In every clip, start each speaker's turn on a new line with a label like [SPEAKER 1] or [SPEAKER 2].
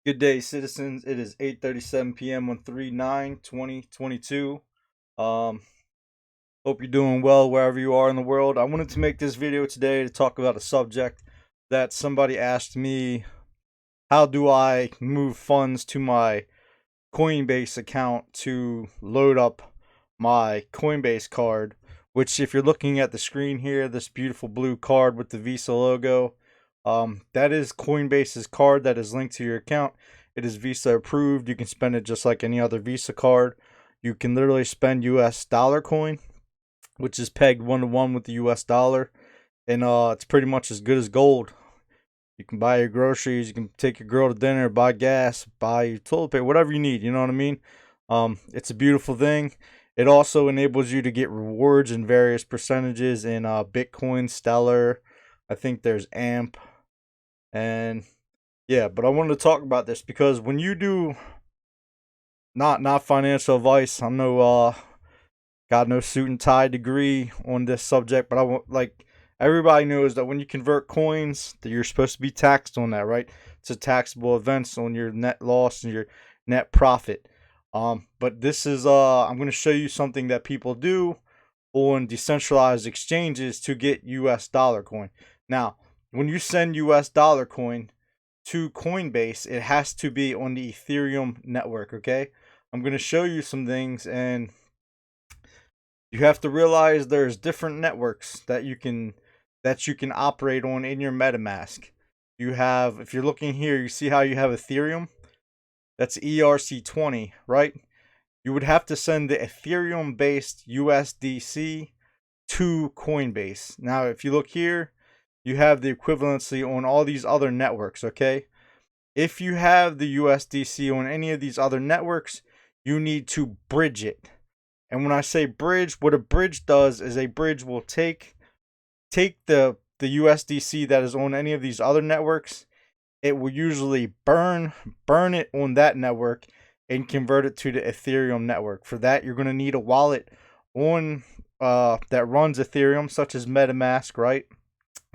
[SPEAKER 1] Good day, citizens. It is 8:37 p.m. on 3/9/2022. Um, Hope you're doing well wherever you are in the world. I wanted to make this video today to talk about a subject that somebody asked me. How do I move funds to my Coinbase account to load up my Coinbase card? Which, if you're looking at the screen here, this beautiful blue card with the Visa logo, that is Coinbase's card that is linked to your account. It is Visa approved. You can spend it just like any other Visa card. You can literally spend US dollar coin, which is pegged 1 to 1 with the US dollar, and it's pretty much as good as gold. You can buy your groceries, you can take your girl to dinner, buy gas, buy your toilet paper, whatever you need. You know what I mean? It's a beautiful thing. It also enables you to get rewards in various percentages in Bitcoin, Stellar. I think there's AMP, and yeah. But I wanted to talk about this because when you do, not financial advice. I'm no got no suit and tie degree on this subject, but I want, like, everybody knows that when you convert coins, that you're supposed to be taxed on that, right? It's a taxable event on your net loss and your net profit. But this is I'm going to show you something that people do on decentralized exchanges to get US dollar coin. Now, when you send US dollar coin to Coinbase, it has to be on the Ethereum network, okay? I'm going to show you some things, and you have to realize there's different networks that you can operate on in your MetaMask. You have, if you're looking here, you see how you have Ethereum? That's ERC20, right? You would have to send the Ethereum based USDC to Coinbase. Now, if you look here, you have the equivalency on all these other networks, okay? If you have the USDC on any of these other networks, you need to bridge it. And when I say bridge, what a bridge does is a bridge will take the USDC that is on any of these other networks. It will usually burn it on that network and convert it to the Ethereum network. For that, you're going to need a wallet on that runs Ethereum, such as MetaMask, right?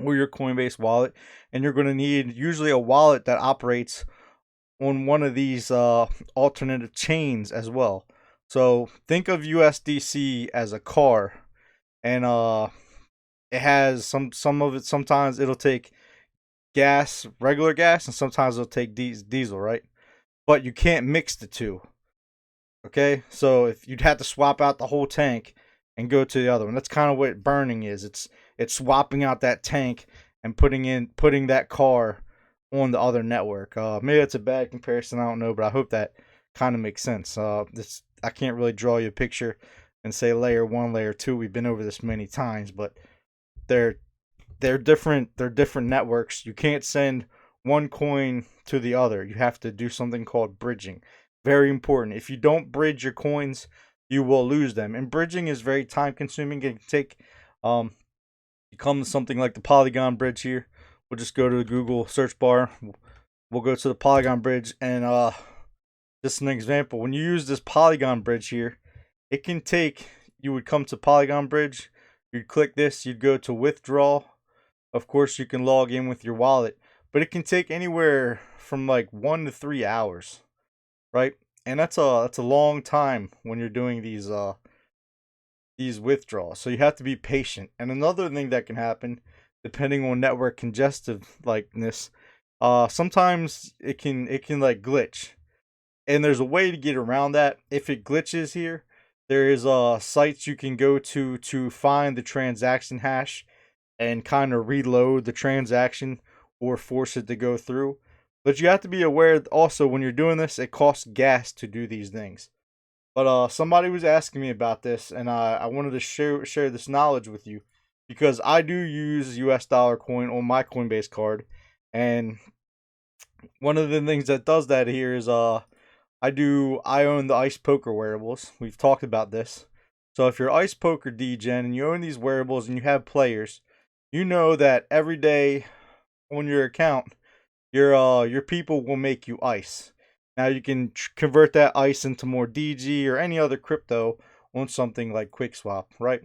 [SPEAKER 1] Or your Coinbase wallet, and you're going to need usually a wallet that operates on one of these alternative chains as well. So think of USDC as a car, and it has some of it. Sometimes it'll take gas, regular gas, and sometimes it'll take diesel, right? But you can't mix the two. Okay, so if you'd have to swap out the whole tank and go to the other one, that's kind of what burning is. It's swapping out that tank and putting that car on the other network. Maybe that's a bad comparison. I don't know, but I hope that kind of makes sense. This I can't really draw you a picture and say layer one, layer two. We've been over this many times, but they're they're different. They're different networks. You can't send one coin to the other. You have to do something called bridging. Very important. If you don't bridge your coins, you will lose them. And bridging is very time consuming. It can take you come to something like the Polygon Bridge here. We'll just go to the Google search bar. We'll go to the Polygon Bridge, and just an example. When you use this Polygon Bridge here, it can take. You would come to Polygon Bridge. You'd click this. You'd go to withdraw. Of course, you can log in with your wallet, but it can take anywhere from like 1 to 3 hours, right? And that's a long time when you're doing these withdrawals. So you have to be patient. And another thing that can happen, depending on network congestive likeness, sometimes it can like glitch, and there's a way to get around that. If it glitches here, there is sites you can go to find the transaction hash and kind of reload the transaction or force it to go through. But you have to be aware also when you're doing this, it costs gas to do these things. But somebody was asking me about this, and I wanted to share this knowledge with you because I do use US dollar coin on my Coinbase card, and one of the things that does that here is I own the Ice Poker wearables. We've talked about this. So if you're Ice Poker DGen and you own these wearables and you have players, you know that every day on your account, your people will make you ice. Now you can convert that ice into more DG or any other crypto on something like QuickSwap, right?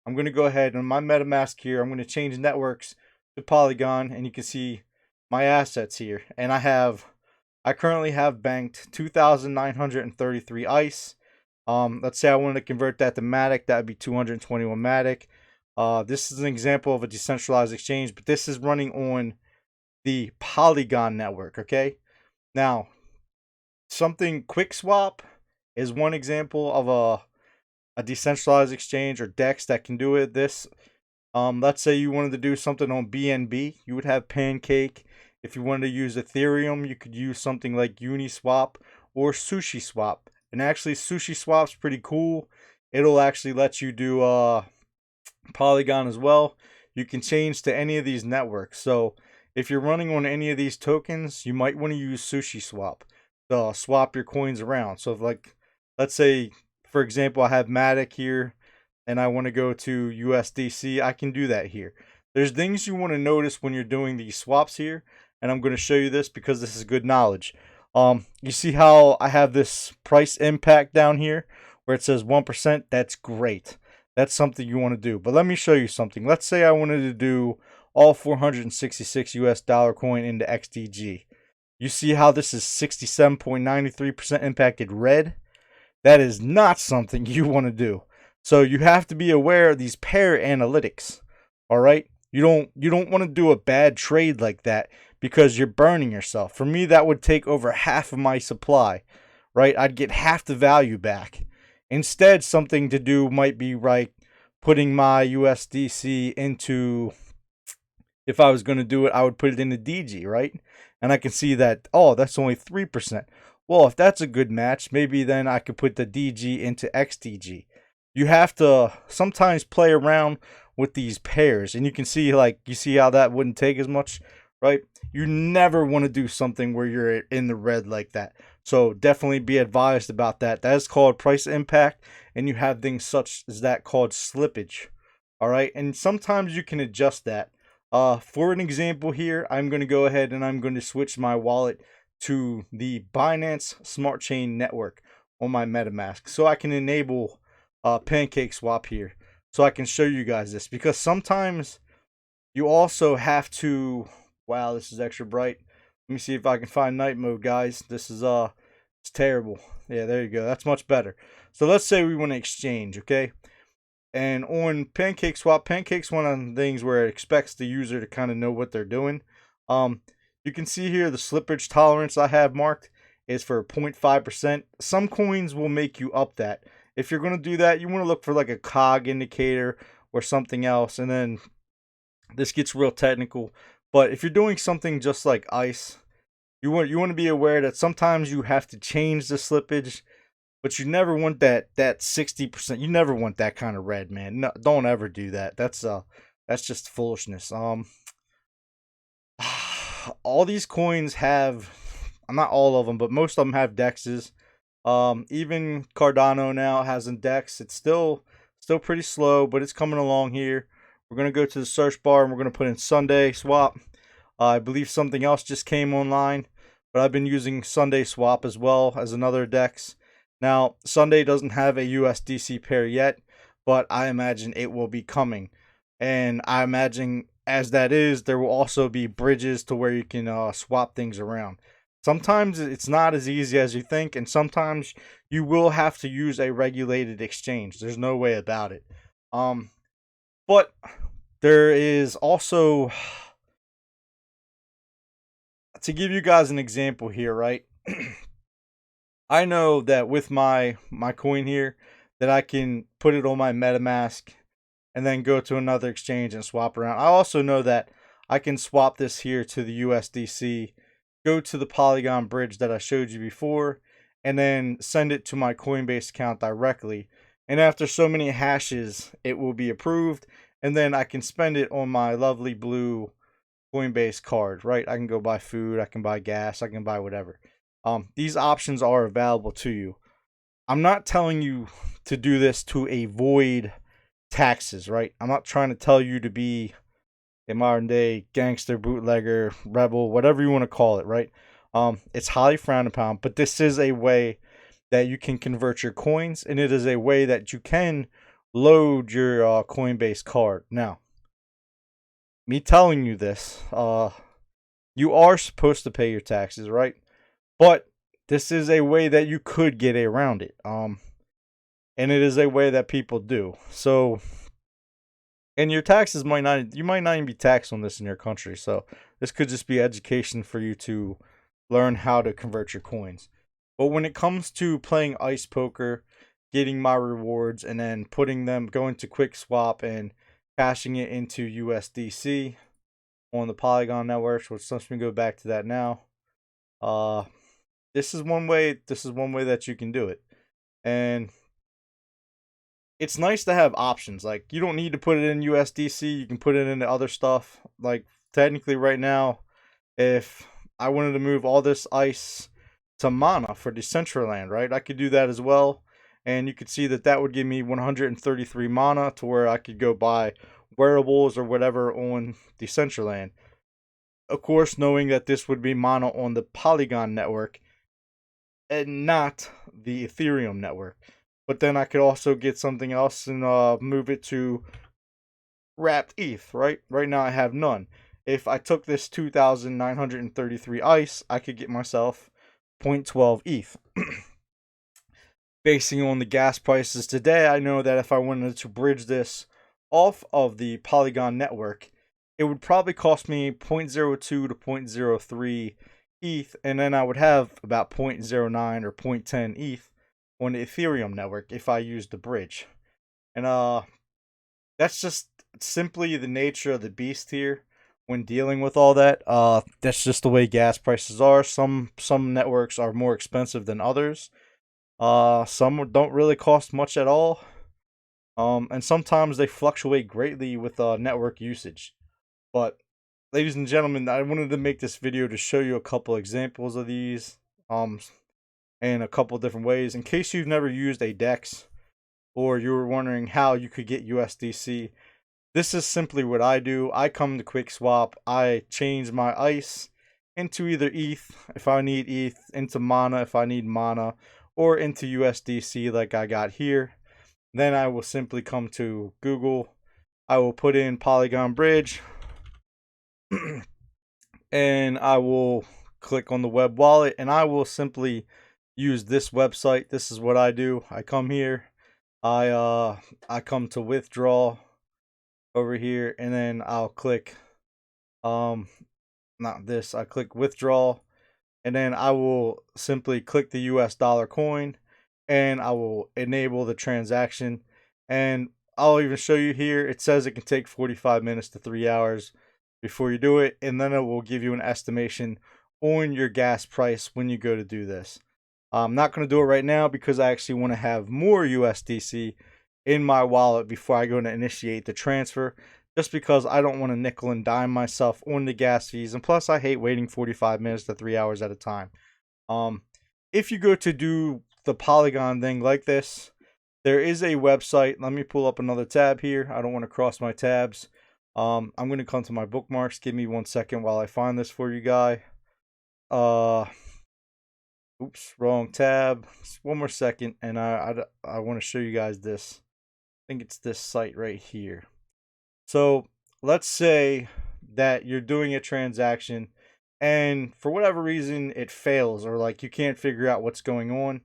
[SPEAKER 1] I'm going to go ahead on my MetaMask here. I'm going to change networks to Polygon, and you can see my assets here. And I have I currently have banked 2,933 ICE. Let's say I wanted to convert that to Matic, that would be 221 Matic. This is an example of a decentralized exchange, but this is running on the Polygon network, okay? Now, something QuickSwap is one example of a decentralized exchange or DEX that can do it. Let's say you wanted to do something on BNB, you would have Pancake. If you wanted to use Ethereum, you could use something like Uniswap or SushiSwap. And actually, SushiSwap's pretty cool. It'll actually let you do Polygon as well. You can change to any of these networks. So if you're running on any of these tokens, you might want to use SushiSwap to swap your coins around. So if, like, let's say, for example, I have Matic here and I want to go to USDC, I can do that here. There's things you want to notice when you're doing these swaps here, and I'm going to show you this because this is good knowledge. You see how I have this price impact down here where it says 1%? That's great. That's something you want to do. But let me show you something. Let's say I wanted to do all 466 US dollar coin into XDG. You see how this is 67.93% impacted red? That is not something you want to do. So you have to be aware of these pair analytics. All right? You don't want to do a bad trade like that because you're burning yourself. For me, that would take over half of my supply, right? I'd get half the value back. Instead, something to do might be like putting my USDC into, if I was going to do it, I would put it into DG, right? And I can see that, oh, that's only 3%. Well, if that's a good match, maybe then I could put the DG into XDG. You have to sometimes play around with these pairs, and you can see, like, you see how that wouldn't take as much, right? You never want to do something where you're in the red like that. So definitely be advised about that. That is called price impact, and you have things such as that called slippage. All right, and sometimes you can adjust that. For an example here, I'm going to go ahead and I'm going to switch my wallet to the Binance Smart Chain network on my MetaMask, so I can enable Pancake Swap here, so I can show you guys this, because sometimes you also have to. Wow, this is extra bright. Let me see if I can find night mode, guys. This is it's terrible. Yeah, there you go. That's much better. So let's say we want to exchange, okay? And on Pancake Swap, Pancake's one of the things where it expects the user to kind of know what they're doing. You can see here the slippage tolerance I have marked is for 0.5%. Some coins will make you up that. If you're going to do that, you want to look for like a cog indicator or something else. And then this gets real technical. But if you're doing something just like ICE, you want to be aware that sometimes you have to change the slippage, but you never want that 60%. You never want that kind of red, man. No, don't ever do that. That's just foolishness. All these coins have, not all of them, but most of them have dexes. Even Cardano now has a dex. It's still pretty slow, but it's coming along here. We're going to go to the search bar and we're going to put in Sunday Swap. I believe something else just came online, but I've been using Sunday Swap as well as another DEX. Now, Sunday doesn't have a USDC pair yet, but I imagine it will be coming. And I imagine as that is, there will also be bridges to where you can swap things around. Sometimes it's not as easy as you think, and sometimes you will have to use a regulated exchange. There's no way about it. But there is also, to give you guys an example here, right? I know that with my coin here, that I can put it on my MetaMask and then go to another exchange and swap around. I also know that I can swap this here to the USDC, go to the Polygon Bridge that I showed you before, and then send it to my Coinbase account directly. And after so many hashes, it will be approved, and then I can spend it on my lovely blue Coinbase card, right? I can go buy food, I can buy gas, I can buy whatever. These options are available to you. I'm not telling you to do this to avoid taxes, right? I'm not trying to tell you to be a modern day gangster, bootlegger, rebel, whatever you want to call it, right? It's highly frowned upon, but this is a way that you can convert your coins, and it is a way that you can load your Coinbase card. Now, me telling you this, you are supposed to pay your taxes, right? But this is a way that you could get around it. And it is a way that people do. So, and your taxes might not, you might not even be taxed on this in your country. So this could just be education for you to learn how to convert your coins. But when it comes to playing ice poker, getting my rewards, and then putting them, going to quick swap and cashing it into USDC on the Polygon network, which lets me go back to that now. Uh, this is one way. This is one way that you can do it, and it's nice to have options. Like, you don't need to put it in USDC. You can put it into other stuff. Like, technically, right now, if I wanted to move all this ice to mana for Decentraland, right, I could do that as well. And you could see that that would give me 133 mana to where I could go buy wearables or whatever on Decentraland. Of course, knowing that this would be mana on the Polygon network and not the Ethereum network. But then I could also get something else and move it to wrapped ETH, right? Right now I have none. If I took this 2,933 ice, I could get myself 0.12 ETH. Basing on the gas prices today, I know that if I wanted to bridge this off of the Polygon network, it would probably cost me 0.02 to 0.03 ETH, and then I would have about 0.09 or 0.10 ETH on the Ethereum network if I used the bridge. And that's just simply the nature of the beast here when dealing with all that. That's just the way gas prices are. Some networks are more expensive than others. Some don't really cost much at all. And sometimes they fluctuate greatly with network usage. But ladies and gentlemen, I wanted to make this video to show you a couple examples of these in a couple different ways. In case you've never used a DEX or you were wondering how you could get USDC, this is simply what I do. I come to QuickSwap. I change my ICE into either ETH if I need ETH, into mana if I need mana, or into USDC like I got here. Then I will simply come to Google. I will put in Polygon Bridge and I will click on the web wallet and I will simply use this website. This is what I do. I come here. I come to withdraw over here, and then I'll click not this. I click withdraw, and then I will simply click the US dollar coin and I will enable the transaction. And I'll even show you here. It says it can take 45 minutes to 3 hours before you do it, and then it will give you an estimation on your gas price when you go to do this. I'm not going to do it right now because I actually want to have more USDC in my wallet before I go to initiate the transfer, just because I don't want to nickel and dime myself on the gas fees, and plus I hate waiting 45 minutes to 3 hours at a time. If you go to do the Polygon thing like this, there is a website. Let me pull up another tab here. I don't want to cross my tabs. I'm going to come to my bookmarks. Give me 1 second while I find this for you guys. Oops, wrong tab. Just 1 more second, and I want to show you guys this. I think it's this site right here. So let's say that you're doing a transaction and for whatever reason it fails, or like you can't figure out what's going on.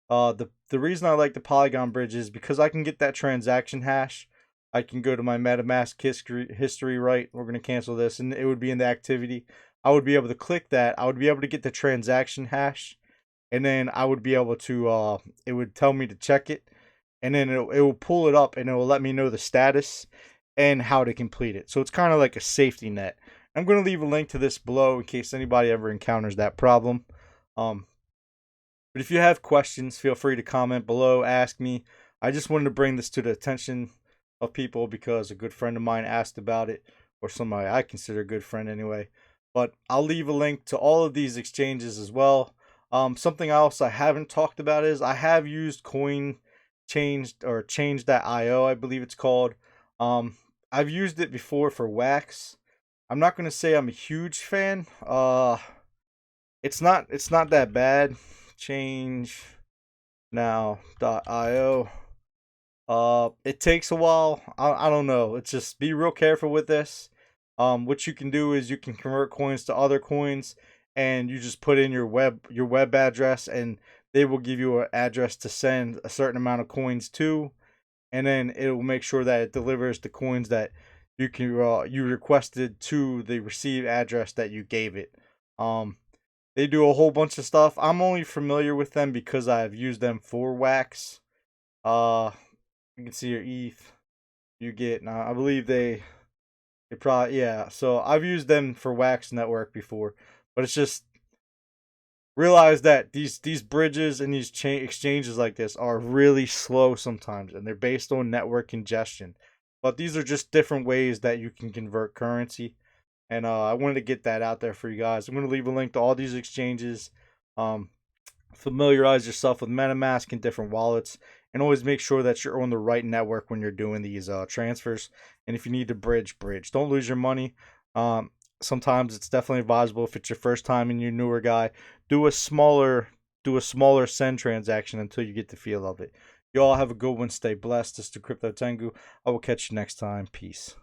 [SPEAKER 1] The reason I like the Polygon Bridge is because I can get that transaction hash. I can go to my MetaMask history, right? We're going to cancel this, and it would be in the activity. I would be able to click that. I would be able to get the transaction hash, and then I would be able to, it would tell me to check it, and then it will pull it up, and it will let me know the status and how to complete it. So it's kind of like a safety net. I'm going to leave a link to this below in case anybody ever encounters that problem. But if you have questions, feel free to comment below, ask me. I just wanted to bring this to the attention of people because a good friend of mine asked about it, or somebody I consider a good friend anyway. But I'll leave a link to all of these exchanges as well. Something else I haven't talked about is I have used Change.io, I believe it's called. I've used it before for wax. I'm not going to say I'm a huge fan. It's not that bad. Change.io. It takes a while. I don't know. It's just be real careful with this. What you can do is you can convert coins to other coins, and you just put in your web address, and they will give you an address to send a certain amount of coins to, and then it will make sure that it delivers the coins that you requested to the receive address that you gave it. They do a whole bunch of stuff. I'm only familiar with them because I've used them for Wax. You can see your ETH. You get now. I believe they probably, yeah. So I've used them for Wax Network before, but it's just realize that these bridges and these exchanges like this are really slow sometimes, and they're based on network congestion. But these are just different ways that you can convert currency, and I wanted to get that out there for you guys. I'm going to leave a link to all these exchanges. Um, Familiarize yourself with MetaMask and different wallets, and always make sure that you're on the right network when you're doing these transfers. And if you need to bridge. Don't lose your money. Sometimes it's definitely advisable, if it's your first time and you're a newer guy, do a smaller send transaction until you get the feel of it. You all have a good one. Stay blessed. This is the Crypto Tengu. I will catch you next time. Peace.